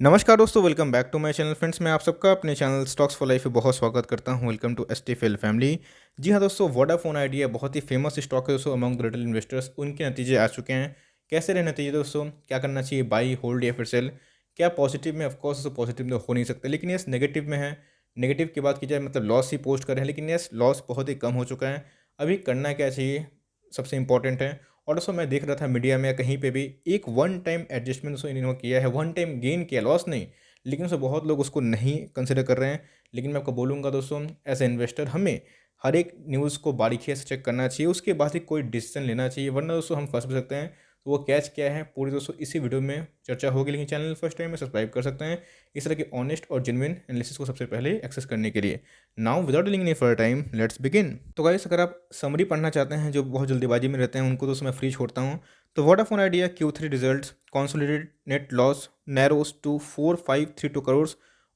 नमस्कार दोस्तों, welcome back to my channel. Friends, मैं आप सबका अपने चैनल स्टॉक्स फॉर लाइफ में बहुत स्वागत करता हूं। Welcome to STFL family. जी हाँ दोस्तों, वोडाफोन आइडिया बहुत ही फेमस स्टॉक है दोस्तों अमंग द रिटेल इन्वेस्टर्स। उनके नतीजे आ चुके हैं। कैसे रहे नतीजे दोस्तों? क्या करना चाहिए, बाई, होल्ड या फिर सेल? क्या पॉजिटिव में? ऑफकोर्स दोस्तों पॉजिटिव तो हो नहीं सकता, लेकिन यस नेगेटिव में है। नेगेटिव की बात की जाए मतलब लॉस ही पोस्ट कर रहे हैं, लेकिन यस लॉस बहुत ही कम हो चुका है। अभी करना क्या चाहिए सबसे इंपॉर्टेंट है। और दोस्तों मैं देख रहा था मीडिया में कहीं पे भी एक वन टाइम एडजस्टमेंट दोस्तों इन्होंने किया है, वन टाइम गेन किया, लॉस नहीं। लेकिन उसमें बहुत लोग उसको नहीं कंसिडर कर रहे हैं। लेकिन मैं आपको बोलूँगा दोस्तों, एज ए इन्वेस्टर हमें हर एक न्यूज़ को बारीकी से चेक करना चाहिए, उसके बाद ही कोई डिसीजन लेना चाहिए, वरना दोस्तों हम फंस भी सकते हैं। तो वो कैच क्या है पूरी दोस्तों इसी वीडियो में चर्चा होगी। लेकिन चैनल फर्स्ट टाइम में सब्सक्राइब कर सकते हैं इस तरह के ऑनेस्ट और जेन्युइन एनालिसिस को सबसे पहले एक्सेस करने के लिए। Now without dealing any further time, let's begin. तो गाइस, अगर आप समरी पढ़ना चाहते हैं, जो बहुत जल्दीबाजी में रहते हैं उनको दोस्तों मैं फ्री छोड़ता हूँ। तो Vodafone Idea Q3 results, consolidated net loss narrows to 4532 crore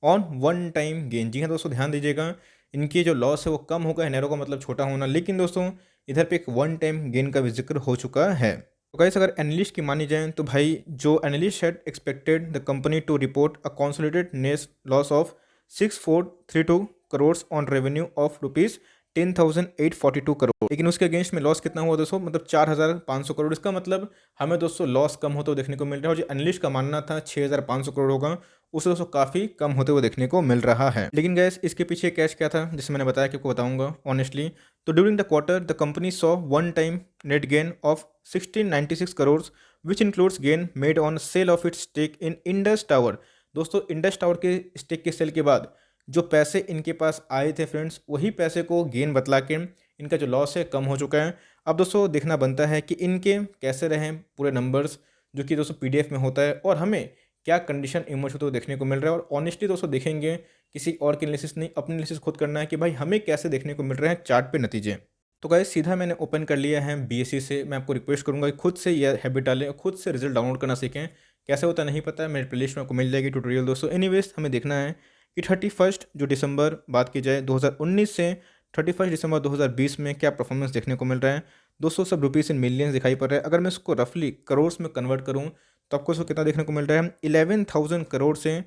on one time gain. जी हाँ दोस्तों, ध्यान दीजिएगा, इनकी जो लॉस है वो कम होगा, नैरो का मतलब छोटा होना, लेकिन दोस्तों इधर पे एक वन टाइम गेन का भी जिक्र हो चुका है। तो गाइस, अगर एनालिस्ट की मानी जाए तो भाई जो analyst had expected the company to report a consolidated net loss of 6432 crore on revenue of rupees 10,842 crore, लेकिन उसके अगेंस्ट में लॉस कितना हुआ दोस्तों? मतलब 4,500 करोड़। इसका मतलब हमें दोस्तों लॉस कम होते हुए देखने को मिल रहा है, और जो एनालिस्ट का मानना था 6,500 करोड़ होगा, उसे दोस्तों काफ़ी कम होते हुए देखने को मिल रहा है। लेकिन गैस, इसके पीछे कैश क्या था, जिससे मैंने बताया कि आपको बताऊंगा ऑनेस्टली। तो during the quarter the company saw one time net gain of 1696 crore, which includes gain made on sale of its stake in Indus tower. दोस्तों इंडस टावर के स्टेक के सेल के बाद जो पैसे इनके पास आए थे फ्रेंड्स, वही पैसे को गेन बतला के इनका जो लॉस है कम हो चुका है। अब दोस्तों देखना बनता है कि इनके कैसे रहें पूरे नंबर्स, जो कि दोस्तों पीडीएफ में होता है, और हमें क्या कंडीशन इमर्ज होते हुए देखने को मिल रहा है। और ऑनेस्टली दोस्तों देखेंगे, किसी और की एनालिसिस नहीं, अपनी एनालिसिस खुद करना है कि भाई हमें कैसे देखने को मिल रहे हैं चार्ट पे नतीजे। तो गाइस, सीधा मैंने ओपन कर लिया है बीएससी से। मैं आपको रिक्वेस्ट करूंगा कि खुद से यह हैबिट डालें और खुद से रिजल्ट डाउनलोड करना सीखें। कैसे होता नहीं पता है, मेरे प्लेलिस्ट में आपको मिल जाएगी ट्यूटोरियल दोस्तों। एनीवेज, हमें देखना है कि 31 जो दिसंबर बात की जाए 2019 से 31 दिसंबर 2020 में क्या परफॉर्मेंस देखने को मिल रहा है। दोस्तों सब रुपीज़ इन मिलियंस दिखाई पड़ रहा है। अगर मैं इसको रफली करोड़ में कन्वर्ट करूँ तो आपको इसको कितना देखने को मिल रहा है? 11,000 करोड़ से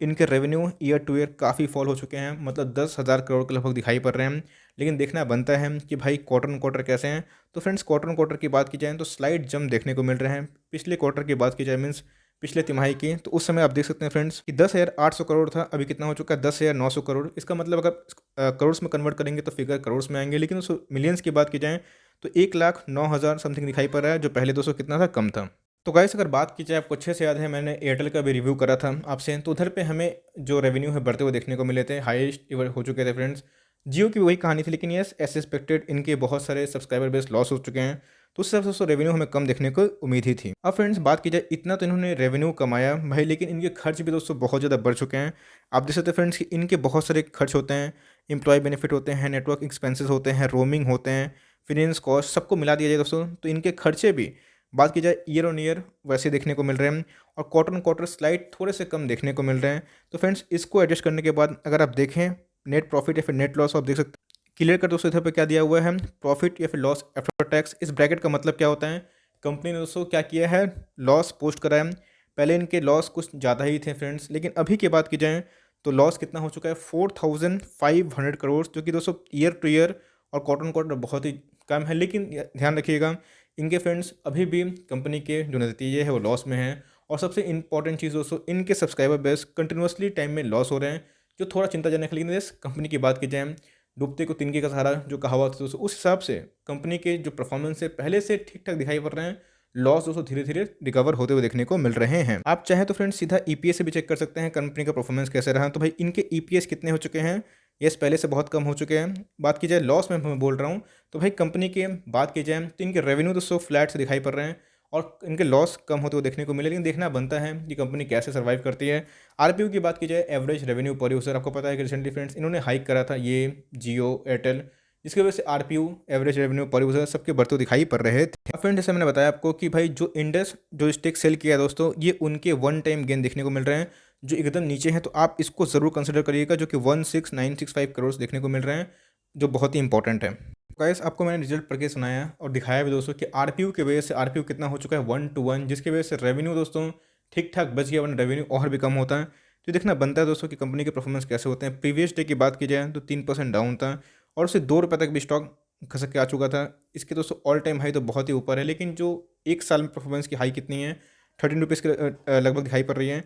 इनके रेवेन्यू ईयर टू ईयर काफ़ी फॉल हो चुके हैं, मतलब 10,000 करोड़ के लगभग दिखाई पड़ रहे हैं। लेकिन देखना बनता है कि भाई क्वार्टर ऑन क्वार्टर कैसे हैं। तो फ्रेंड्स, क्वार्टर ऑन क्वार्टर की बात की जाए तो स्लाइड जंप देखने को मिल रहे हैं। पिछले क्वार्टर की बात की जाए मीन्स पिछले तिमाही की, तो उस समय आप देख सकते हैं फ्रेंड्स कि 10,800 करोड़ था, अभी कितना हो चुका है? 10,900 करोड़। इसका मतलब अगर करोड़ में कन्वर्ट करेंगे तो फिगर करोड़ में आएंगे, लेकिन उस मिलियंस की बात की जाए तो 1,09,000 समथिंग दिखाई पड़ रहा है, जो पहले 200 कितना था, कम था। तो गाइस, अगर बात की जाए, आपको अच्छे से याद है मैंने एयरटेल का भी रिव्यू करा था आपसे, तो उधर पे हमें जो रेवेन्यू है बढ़ते हुए देखने को मिले थे, हाईएस्ट इवर हो चुके थे फ्रेंड्स। जियो की भी वही कहानी थी, लेकिन यस एज एक्सपेक्टेड इनके बहुत सारे सब्सक्राइबर बेस लॉस हो चुके हैं, तो उस हिसाब से रेवेन्यू हमें कम देखने को उम्मीद ही थी। अब फ्रेंड्स बात की जाए, इतना तो इन्होंने रेवेन्यू कमाया भाई, लेकिन इनके खर्च भी दोस्तों बहुत ज़्यादा बढ़ चुके हैं। आप देख सकते हैं फ्रेंड्स कि इनके बहुत सारे खर्च होते हैं, एम्प्लॉय बेनिफिट होते हैं, नेटवर्क एक्सपेंसेस होते हैं, रोमिंग होते हैं, फिनेंस कॉस्ट, सबको मिला दिया जाए दोस्तों तो इनके खर्चे भी बात की जाए ईयर ऑन ईयर वैसे देखने को मिल रहे हैं, और क्वार्टर ऑन क्वार्टर स्लाइड थोड़े से कम देखने को मिल रहे हैं। तो फ्रेंड्स इसको एडजस्ट करने के बाद अगर आप देखें नेट प्रॉफिट या फिर नेट लॉस, आप देख सकते हैं क्लियर कर दोस्तों इधर पे क्या दिया हुआ है, प्रॉफिट या फिर लॉस आफ्टर टैक्स। इस ब्रैकेट का मतलब क्या होता है? कंपनी ने दोस्तों क्या किया है, लॉस पोस्ट करा है। पहले इनके लॉस कुछ ज़्यादा ही थे फ्रेंड्स, लेकिन अभी की बात की जाए तो लॉस कितना हो चुका है? 4,500 करोड़, जो कि दोस्तों ईयर टू ईयर और क्वार्टर ऑन क्वार्टर बहुत ही कम है। लेकिन ध्यान रखिएगा, इनके फ्रेंड्स अभी भी कंपनी के जो नतीजे हैं वो लॉस में हैं। और सबसे इंपॉर्टेंट चीज़ दोस्तों, इनके सब्सक्राइबर बेस कंटिन्यूसली टाइम में लॉस हो रहे हैं, जो थोड़ा चिंताजनक। लेकिन इस कंपनी की बात की जाए, डूबते को तिनके का सहारा जो कहावत है दोस्तों, उस हिसाब से कंपनी के जो परफॉर्मेंस है पहले से ठीक ठाक दिखाई पड़ रहे हैं। लॉस दोस्तों धीरे धीरे रिकवर होते हुए देखने को मिल रहे हैं। आप चाहें तो फ्रेंड्स सीधा ईपीएस से भी चेक कर सकते हैं कंपनी का परफॉर्मेंस कैसे रहा। तो भाई इनके ईपीएस कितने हो चुके हैं? यस, पहले से बहुत कम हो चुके हैं। बात की जाए लॉस में मैं बोल रहा हूँ, तो भाई कंपनी की बात की जाए तो इनके रेवेन्यू दोस्तों फ्लैट से दिखाई पड़ रहे हैं, और इनके लॉस कम होते हुए देखने को मिले। लेकिन देखना बनता है कि कंपनी कैसे सर्वाइव करती है। आरपीयू की बात की जाए, एवरेज रेवेन्यू पर यूज़र, आपको पता है कि रिसेंटली फ्रेंड्स इन्होंने हाइक करा था ये जियो एयरटेल, जिसकी वजह से आरपीयू एवरेज रेवेन्यू पर यूज़र सबके बढ़ते हुए दिखाई पड़ रहे थे। फ्रेंड जैसे मैंने बताया आपको कि भाई जो इंडस जो स्टेक सेल किया दोस्तों, ये उनके वन टाइम गेन देखने को मिल रहे हैं जो एकदम नीचे हैं, तो आप इसको ज़रूर कंसिडर करिएगा, जो कि 16,965 करोड़ देखने को मिल रहे हैं, जो बहुत ही इंपॉर्टेंट है। गाइस, आपको मैंने रिजल्ट पढ़ के सुनाया और दिखाया भी दोस्तों कि आरपीयू की वजह से आरपीयू कितना हो चुका है 1 to 1, जिसकी वजह से रेवेन्यू दोस्तों ठीक ठाक बच गया, वरना रेवेन्यू और भी कम होता है। तो ये देखना बनता है दोस्तों कि कंपनी के परफॉर्मेंस कैसे होते हैं। प्रीवियस डे की बात की जाए तो 3% डाउन था और उससे ₹2 तक भी स्टॉक खसक के आ चुका था। इसके दोस्तों ऑल टाइम हाई तो बहुत ही ऊपर है, लेकिन जो एक साल में परफॉर्मेंस की हाई कितनी है, ₹13 के लगभग दिखाई पड़ रही है।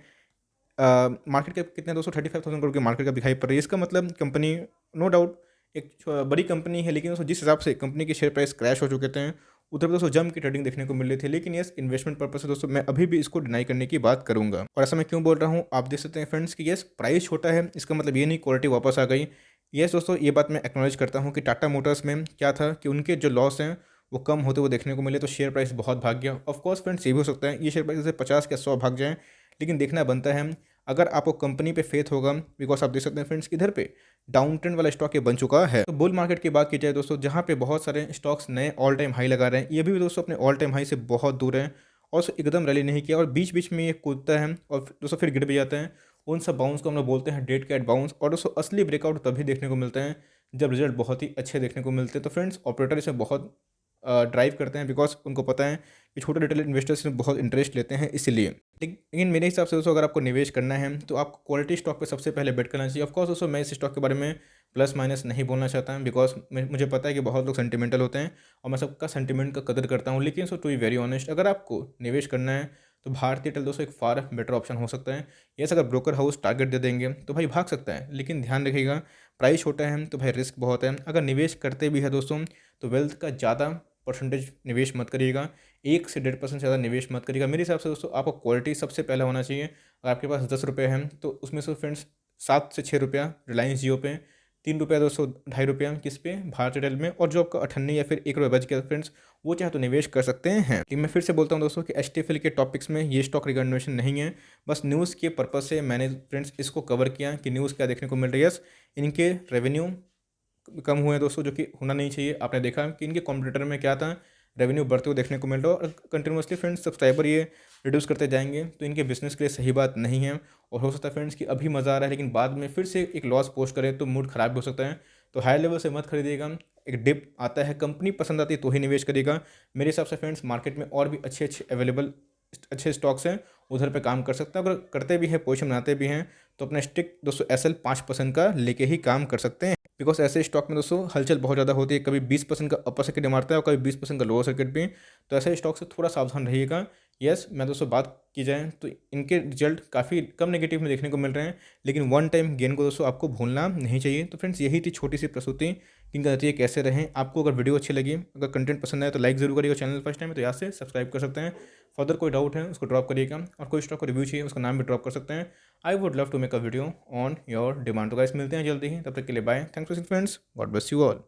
मार्केट कैप कितने दोस्तों, 35,000 करोड़ की मार्केट कैप दिखाई पड़ रही है। इसका मतलब कंपनी नो डाउट एक बड़ी कंपनी है, लेकिन दोस्तों जिस हिसाब से कंपनी के शेयर प्राइस क्रैश हो चुके थे, उधर पे दोस्तों जम की ट्रेडिंग देखने को मिल रही थी। लेकिन यस, इन्वेस्टमेंट पर्पस से दोस्तों मैं अभी भी इसको डिनाई करने की बात करूंगा। और ऐसा मैं क्यों बोल रहा हूँ, आप देख सकते हैं फ्रेंड्स कि यस, प्राइस छोटा है, इसका मतलब ये नहीं क्वालिटी वापस आ गई। यस दोस्तों, ये बात मैं एक्नॉलेज करता हूँ कि टाटा मोटर्स में क्या था कि उनके जो लॉस हैं वो कम होते हुए देखने को मिले, तो शेयर प्राइस बहुत भाग गया। ऑफकोर्स फ्रेंड्स, ये भी हो सकता है ये शेयर प्राइस जैसे 50 या 100 भाग जाए, लेकिन देखना बनता है अगर आपको कंपनी पे फेथ होगा। बिकॉज आप देख सकते हैं फ्रेंड्स, इधर पे डाउन ट्रेंड वाला स्टॉक ये बन चुका है। तो बुल मार्केट की बात की जाए दोस्तों, जहाँ पे बहुत सारे स्टॉक्स नए ऑल टाइम हाई लगा रहे हैं, ये भी दोस्तों अपने ऑल टाइम हाई से बहुत दूर है और उसको एकदम रैली नहीं किया और बीच बीच में ये कूदता है और दोस्तों फिर गिर भी जाता है। उन सब बाउंस को हम लोग बोलते हैं डेड कैट बाउंस। और दोस्तों असली ब्रेकआउट तभी देखने को मिलते हैं जब रिजल्ट बहुत ही अच्छे देखने को मिलते हैं। तो फ्रेंड्स, ऑपरेटर इसमें बहुत ड्राइव करते हैं, बिकॉज उनको पता है कि छोटे रिटेल इन्वेस्टर्स में बहुत इंटरेस्ट लेते हैं इसलिए। लेकिन मेरे हिसाब से दोस्तों अगर आपको निवेश करना है तो आपको क्वालिटी स्टॉक पे सबसे पहले बेट करना चाहिए। ऑफकोर्स दोस्तों मैं इस स्टॉक के बारे में प्लस माइनस नहीं बोलना चाहता हूँ, बिकॉज मुझे पता है कि बहुत लोग सेंटिमेंटल होते हैं और मैं सबका सेंटिमेंट का कदर करता हूँ। लेकिन सो टू बी वेरी ऑनेस्ट, अगर आपको निवेश करना है तो भारतीय एयरटेल दोस्तों एक फार बेटर ऑप्शन हो सकता है। यस, अगर ब्रोकर हाउस टारगेट दे देंगे तो भाई भाग सकता है, लेकिन ध्यान रखिएगा प्राइस छोटा है तो भाई रिस्क बहुत है। अगर निवेश करते भी है दोस्तों तो वेल्थ का ज़्यादा परसेंटेज निवेश मत करिएगा, 1 से 1.5% ज़्यादा निवेश मत करिएगा। मेरे हिसाब से दोस्तों आपको क्वालिटी सबसे पहला होना चाहिए। अगर आपके पास ₹10 हैं तो उसमें से फ्रेंड्स ₹7 से ₹6 रिलायंस जियो पे, ₹3 दोस्तों ₹2.5 किस पे, भारत एयरटेल में, और जो आपका 98 या फिर ₹1 बच गया फ्रेंड्स, वो चाहे तो निवेश कर सकते हैं। लेकिन मैं फिर से बोलता हूँ दोस्तों कि एचटीएफएल के टॉपिक्स में ये स्टॉक रिकमेंडेशन नहीं है, बस न्यूज़ के पर्पज़ से मैंने फ्रेंड्स इसको कवर किया कि न्यूज़ क्या देखने को मिल रही है। यस, इनके रेवेन्यू कम हुए हैं दोस्तों, जो कि होना नहीं चाहिए। आपने देखा कि इनके कॉम्पिटिटर में क्या था, रेवेन्यू बढ़ते हुए देखने को मिल रहा है और कंटिन्यूसली फ्रेंड्स सब्सक्राइबर ये रिड्यूस करते जाएंगे, तो इनके बिजनेस के लिए सही बात नहीं है। और हो सकता है फ्रेंड्स कि अभी मज़ा आ रहा है लेकिन बाद में फिर से एक लॉस पोस्ट करें तो मूड खराब भी हो सकता है। तो हाई लेवल से मत खरीदिएगा, एक डिप आता है, कंपनी पसंद आती है तो ही निवेश करिएगा। मेरे हिसाब से फ्रेंड्स मार्केट में और भी अच्छे अच्छे अवेलेबल अच्छे स्टॉक्स हैं, उधर पे काम कर सकते हैं। अगर करते भी हैं, पोजीशन बनाते भी हैं, तो अपना स्टिक दोस्तों एसएल 5% का लेके ही काम कर सकते हैं। बिकॉज ऐसे स्टॉक में दोस्तों हलचल बहुत ज़्यादा होती है, कभी 20% का अपर सर्किट मारता है और कभी 20% का लोअर सर्किट भी। तो ऐसे स्टॉक से थोड़ा सावधान रहिएगा। यस, मैं दोस्तों बात की जाए तो इनके रिजल्ट काफ़ी कम नेगेटिव में देखने को मिल रहे हैं, लेकिन वन टाइम गेन को दोस्तों आपको भूलना नहीं चाहिए। तो फ्रेंड्स, यही थी छोटी सी प्रस्तुति कि इनका नतीजे कैसे रहें। आपको अगर वीडियो अच्छी लगी, अगर कंटेंट पसंद आए तो लाइक जरूर करिएगा। चैनल फर्स्ट टाइम है तो यहाँ से सब्सक्राइब कर सकते हैं। फर्दर कोई डाउट है उसको ड्रॉप करिएगा, और कोई स्टॉक का रिव्यू चाहिए उसका नाम भी ड्रॉप कर सकते हैं। I would love to make a video on your demand. तो गाइस, मिलते हैं जल्दी ही, तब तक के लिए bye. Thanks for friends, god bless you all.